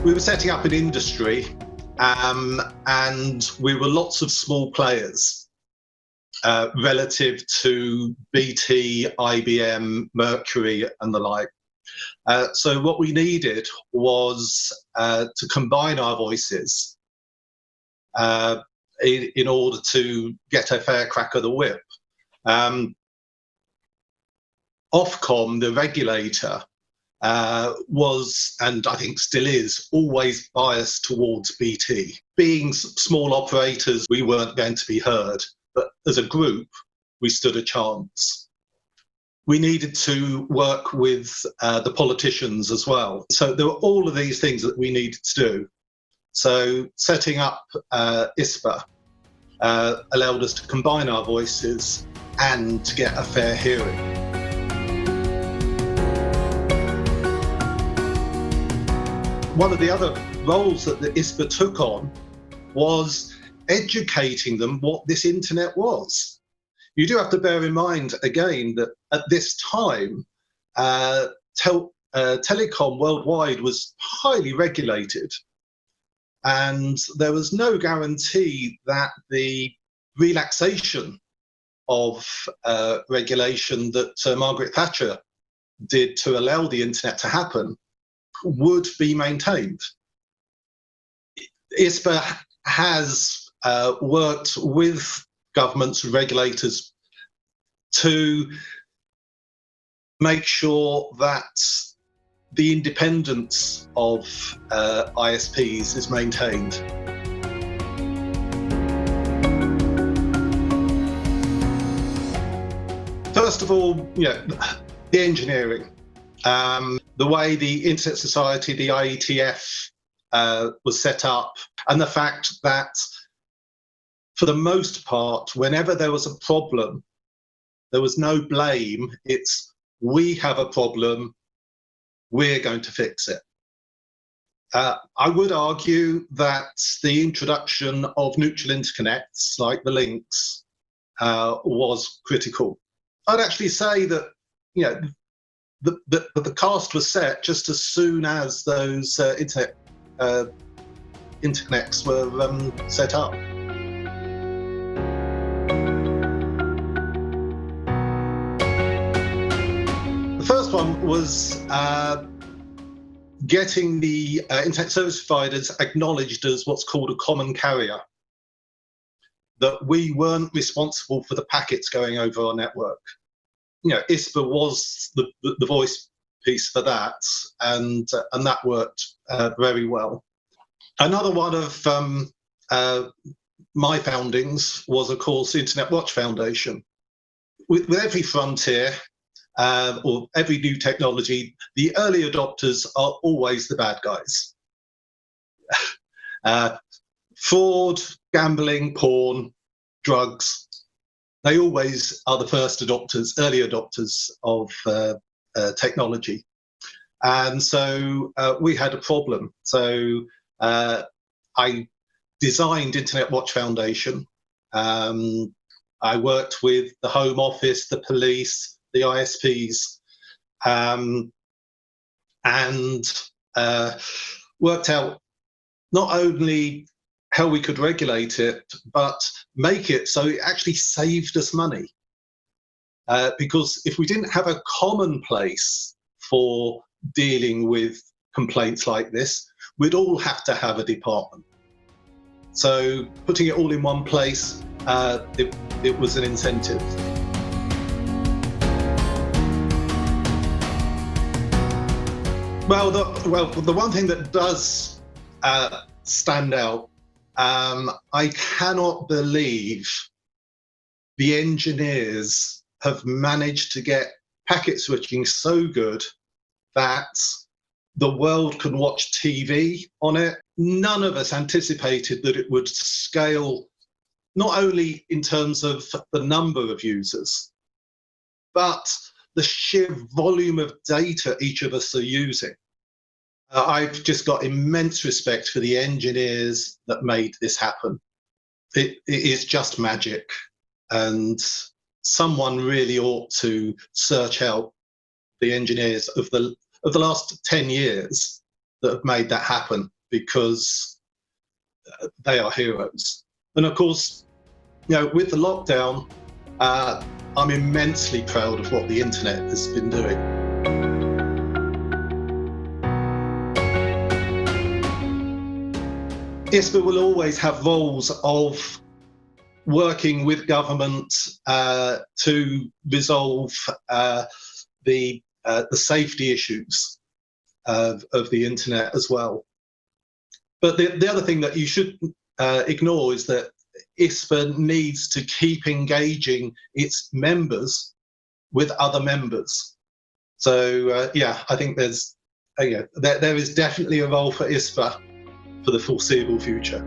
We were setting up an industry, and we were lots of small players relative to BT, IBM, Mercury, and the like. So what we needed was to combine our voices in order to get a fair crack of the whip. Ofcom, the regulator, was, and I think still is, always biased towards BT. Being small operators, we weren't going to be heard, but as a group, we stood a chance. We needed to work with the politicians as well. So there were all of these things that we needed to do. So setting up ISPA allowed us to combine our voices and to get a fair hearing. One of the other roles that the ISPA took on was educating them what this internet was. You do have to bear in mind, again, that at this time, telecom worldwide was highly regulated, and there was no guarantee that the relaxation of regulation that Margaret Thatcher did to allow the internet to happen would be maintained. ISPA has worked with governments and regulators to make sure that the independence of ISPs is maintained. First of all, the engineering. The way the Internet Society, the IETF, was set up, and the fact that, for the most part, whenever there was a problem, there was no blame. It's, we have a problem, we're going to fix it. I would argue that the introduction of neutral interconnects, like the links, was critical. I'd actually say that, the cast was set just as soon as those interconnects were set up. The first one was getting the internet service providers acknowledged as what's called a common carrier, that we weren't responsible for the packets going over our network. ISPA was the voice piece for that, and that worked very well. Another one of my foundings was, of course, the Internet Watch Foundation. With every frontier or every new technology, the early adopters are always the bad guys. Fraud, gambling, porn, drugs. They always are the first adopters, early adopters of technology. And so we had a problem. So I designed Internet Watch Foundation. I worked with the Home Office, the police, the ISPs, and worked out not only how we could regulate it, but make it so it actually saved us money. Because if we didn't have a common place for dealing with complaints like this, we'd all have to have a department. So putting it all in one place, it was an incentive. Well, the one thing that does stand out, I cannot believe the engineers have managed to get packet switching so good that the world can watch TV on it. None of us anticipated that it would scale, not only in terms of the number of users, but the sheer volume of data each of us are using. I've just got immense respect for the engineers that made this happen. It is just magic, and someone really ought to search out the engineers of the last 10 years that have made that happen, because they are heroes. And of course, with the lockdown, I'm immensely proud of what the internet has been doing. ISPA will always have roles of working with government to resolve the safety issues of the internet as well. But the other thing that you should ignore is that ISPA needs to keep engaging its members with other members. So I think there is definitely a role for ISPA for the foreseeable future.